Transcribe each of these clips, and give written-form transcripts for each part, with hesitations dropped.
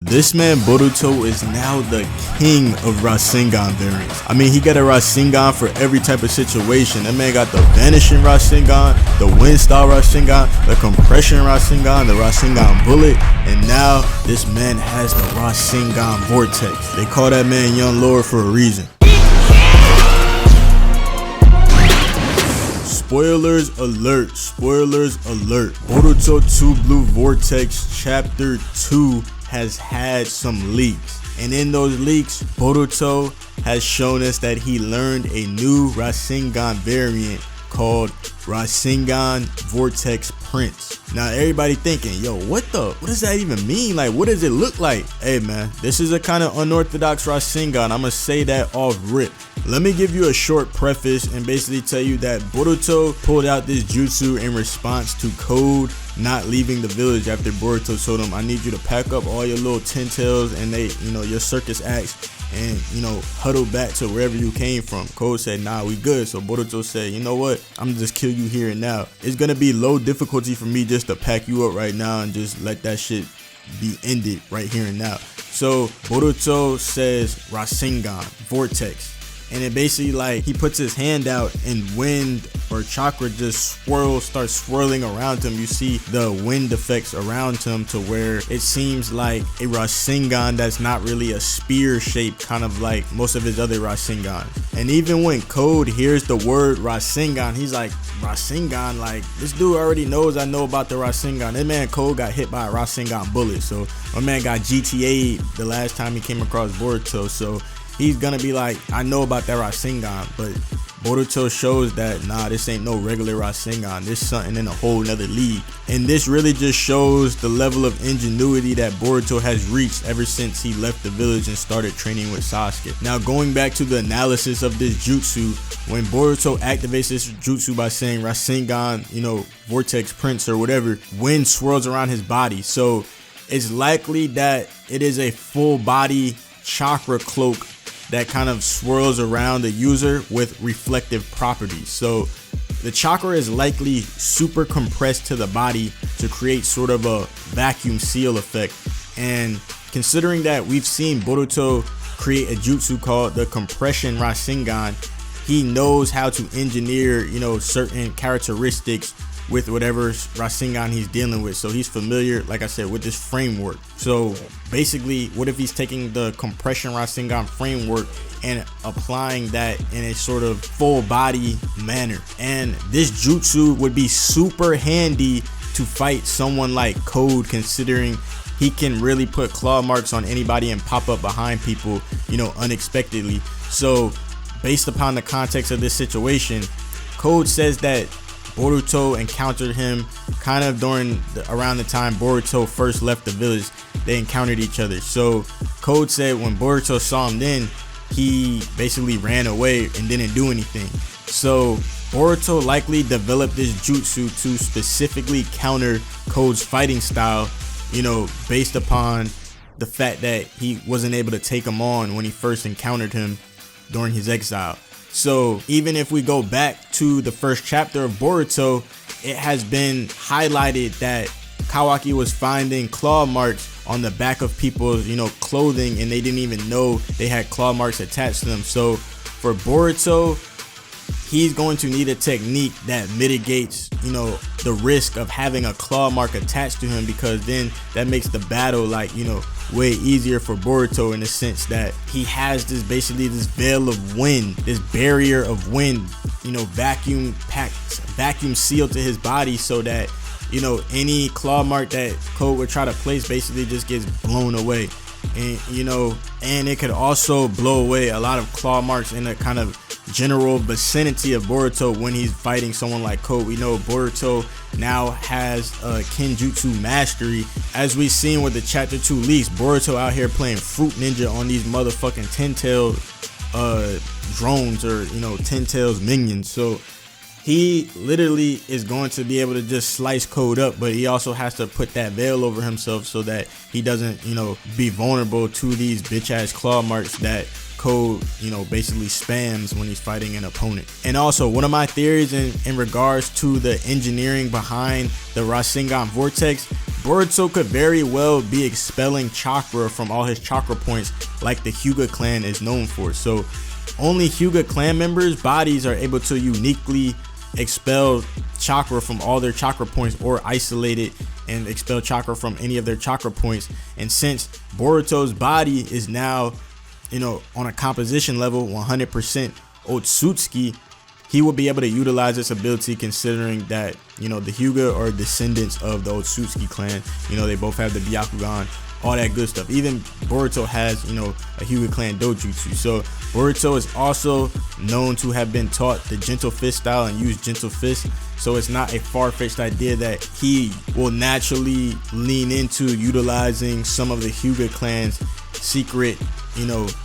This man Boruto is now the king of Rasengan variants. I mean, he got a Rasengan for every type of situation. That man got the vanishing Rasengan, the wind style Rasengan, the compression Rasengan, the Rasengan bullet, and now this man has the Rasengan Vortex. They call that man Young Lord for a reason. Spoilers alert, spoilers alert. Boruto 2 Blue Vortex Chapter 2 has had some leaks. And in those leaks, Boruto has shown us that he learned a new Rasengan variant called Rasengan Vortex Prince. Now everybody thinking, yo, what does that even mean? Like, what does it look like? Hey man, this is a kind of unorthodox Rasengan. I'ma say that off rip. Let me give you a short preface and basically tell you that Boruto pulled out this jutsu in response to Code not leaving the village after Boruto told him, I need you to pack up all your little 10 tails and your circus acts and huddle back to wherever you came from. Code said, nah, we good. So Boruto said, you know what, I'm gonna just kill you here and now. It's gonna be low difficulty for me just to pack you up right now and just let that shit be ended right here and now. So Boruto says Rasengan Vortex, and it basically, like, he puts his hand out and wind or chakra just starts swirling around him. You see the wind effects around him to where it seems like a Rasengan that's not really a spear shape, kind of like most of his other Rasengans. And even when Code hears the word Rasengan, he's like, Rasengan? Like, this dude already knows I know about the Rasengan. This man Code got hit by a Rasengan bullet. So my man got GTA'd the last time he came across Boruto. So he's gonna be like, I know about that Rasengan, but Boruto shows that, nah, this ain't no regular Rasengan. This something in a whole nother league. And this really just shows the level of ingenuity that Boruto has reached ever since he left the village and started training with Sasuke. Now, going back to the analysis of this jutsu, when Boruto activates this jutsu by saying Rasengan, Vortex Prince or whatever, wind swirls around his body. So it's likely that it is a full body chakra cloak that kind of swirls around the user with reflective properties. So the chakra is likely super compressed to the body to create sort of a vacuum seal effect. And considering that we've seen Boruto create a jutsu called the compression Rasengan, he knows how to engineer, certain characteristics with whatever Rasengan he's dealing with. So he's familiar, like I said, with this framework. So basically, what if he's taking the compression Rasengan framework and applying that in a sort of full body manner? And this jutsu would be super handy to fight someone like Code, considering he can really put claw marks on anybody and pop up behind people, unexpectedly. So based upon the context of this situation, Code says that Boruto encountered him kind of around the time Boruto first left the village. They encountered each other. So Code said when Boruto saw him then, he basically ran away and didn't do anything. So Boruto likely developed this jutsu to specifically counter Code's fighting style, based upon the fact that he wasn't able to take him on when he first encountered him during his exile. So even if we go back to the first chapter of Boruto, it has been highlighted that Kawaki was finding claw marks on the back of people's, clothing, and they didn't even know they had claw marks attached to them. So for Boruto, he's going to need a technique that mitigates, the risk of having a claw mark attached to him, because then that makes the battle way easier for Boruto, in the sense that he has this veil of wind, this barrier of wind, vacuum sealed to his body, so that any claw mark that Code would try to place basically just gets blown away. And and it could also blow away a lot of claw marks in a kind of general vicinity of Boruto when he's fighting someone like Code. We know Boruto now has Kenjutsu mastery. As we've seen with the chapter 2 leaks, Boruto out here playing Fruit Ninja on these motherfucking 10-tailed drones, or 10-tails minions. So he literally is going to be able to just slice Code up, but he also has to put that veil over himself so that he doesn't be vulnerable to these bitch ass claw marks that Code basically spams when he's fighting an opponent. And also, one of my theories in regards to the engineering behind the Rasengan Vortex, Boruto could very well be expelling chakra from all his chakra points like the Hyuga clan is known for. So only Hyuga clan members' bodies are able to uniquely expel chakra from all their chakra points, or isolate it and expel chakra from any of their chakra points. And since Boruto's body is now, on a composition level 100% Otsutsuki, he will be able to utilize this ability, considering that, the Hyuga are descendants of the Otsutsuki clan. They both have the Byakugan, all that good stuff. Even Boruto has, a Hyuga clan dojutsu. So Boruto is also known to have been taught the gentle fist style and use gentle fist. So it's not a far-fetched idea that he will naturally lean into utilizing some of the Hyuga clan's secret,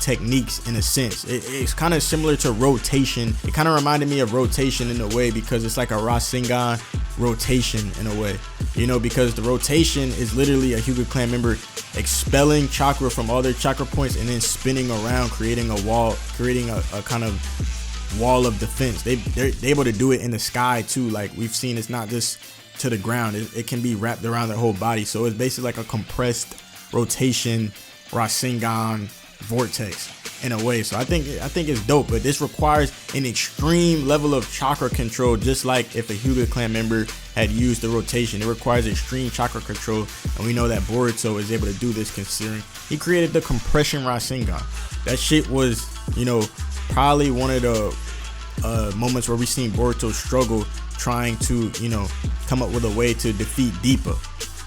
techniques in a sense. It's kind of similar to rotation. It kind of reminded me of rotation in a way, because it's like a Rasengan rotation in a way, because the rotation is literally a Hyuga clan member expelling chakra from all their chakra points and then spinning around, creating a wall, creating a kind of wall of defense. They're able to do it in the sky too. Like we've seen, it's not just to the ground. It can be wrapped around their whole body. So it's basically like a compressed rotation Rasengan Vortex in a way. So I think it's dope, but this requires an extreme level of chakra control, just like if a Hyuga clan member had used the rotation. It requires extreme chakra control, and we know that Boruto is able to do this, considering he created the compression Rasengan. That shit was, probably one of the moments where we seen Boruto struggle trying to, come up with a way to defeat Deepa.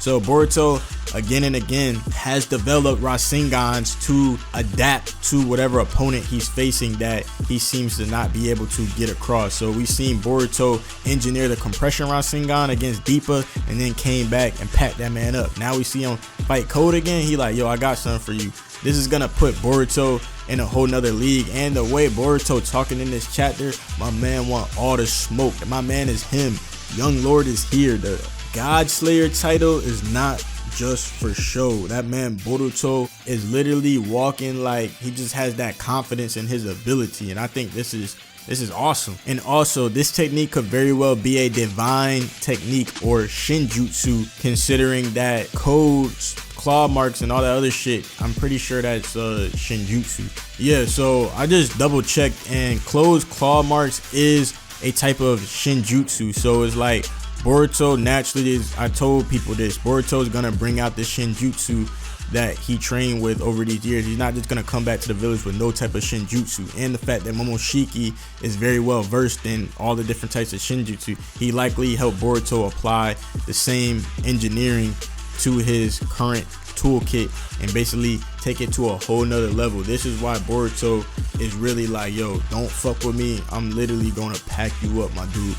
So Boruto again and again has developed Rasengans to adapt to whatever opponent he's facing that he seems to not be able to get across. So we've seen Boruto engineer the compression Rasengan against Deepa and then came back and packed that man up. Now we see him fight Code again. He like, yo, I got something for you. This is gonna put Boruto in a whole nother league. And the way Boruto talking in this chapter, my man want all the smoke. My man is him. Young Lord is here. The God Slayer title is not just for show. That man Boruto is literally walking like he just has that confidence in his ability, and I think this is awesome. And also, this technique could very well be a divine technique or Shinjutsu, considering that Code's claw marks and all that other shit, I'm pretty sure that's Shinjutsu. Yeah, so I just double checked, and Code's claw marks is a type of Shinjutsu. So it's like Boruto naturally is, I told people this, Boruto is gonna bring out the Shinjutsu that he trained with over these years. He's not just gonna come back to the village with no type of Shinjutsu. And the fact that Momoshiki is very well versed in all the different types of Shinjutsu, he likely helped Boruto apply the same engineering to his current toolkit and basically take it to a whole nother level. This is why Boruto is really like, yo, don't fuck with me. I'm literally gonna pack you up, my dude.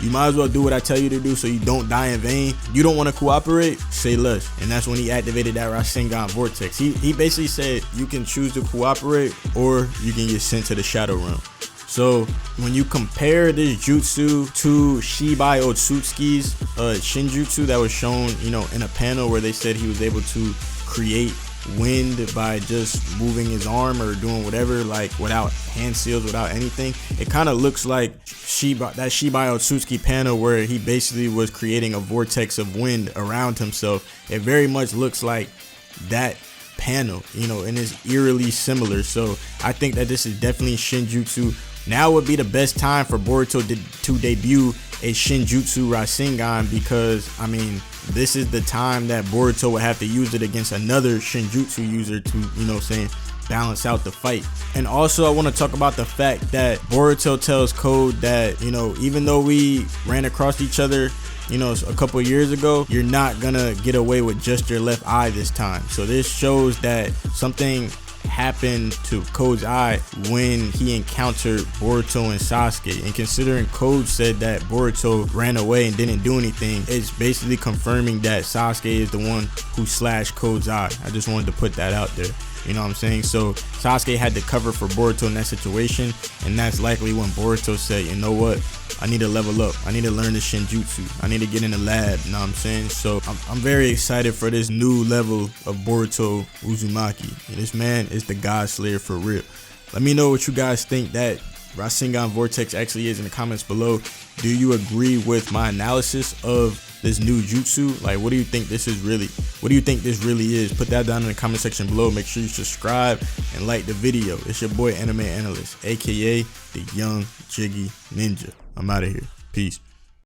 You might as well do what I tell you to do so you don't die in vain. You don't want to cooperate? Say less. And that's when he activated that Rasengan Vortex. He basically said you can choose to cooperate or you can get sent to the Shadow Realm. So when you compare this jutsu to Shibai Otsutsuki's Shinjutsu that was shown, in a panel where they said he was able to create wind by just moving his arm or doing whatever, like without hand seals, without anything, it kind of looks like that Shibai Otsutsuki panel where he basically was creating a vortex of wind around himself. It very much looks like that panel, and is eerily similar. So I think that this is definitely Shinjutsu. Now would be the best time for Boruto to debut a Shinjutsu Rasengan, because I mean, this is the time that Boruto would have to use it against another Shinjutsu user to, balance out the fight. And also I want to talk about the fact that Boruto tells Code that, even though we ran across each other, a couple years ago, you're not gonna get away with just your left eye this time. So this shows that something happened to Code's eye when he encountered Boruto and Sasuke. And considering Code said that Boruto ran away and didn't do anything, it's basically confirming that Sasuke is the one who slashed Code's eye. I just wanted to put that out there. You know what I'm saying? So Sasuke had to cover for Boruto in that situation, and that's likely when Boruto said, you know what, I need to level up. I need to learn the Shinjutsu. I need to get in the lab. You know what I'm saying? So I'm very excited for this new level of Boruto Uzumaki. This man is the God Slayer for real. Let me know what you guys think that Rasengan Vortex actually is in the comments below. Do you agree with my analysis of this new jutsu? Like, what do you think this is really? What do you think this really is? Put that down in the comment section below. Make sure you subscribe and like the video. It's your boy Anime Analyst, aka the Young Jiggy Ninja. I'm out of here. Peace.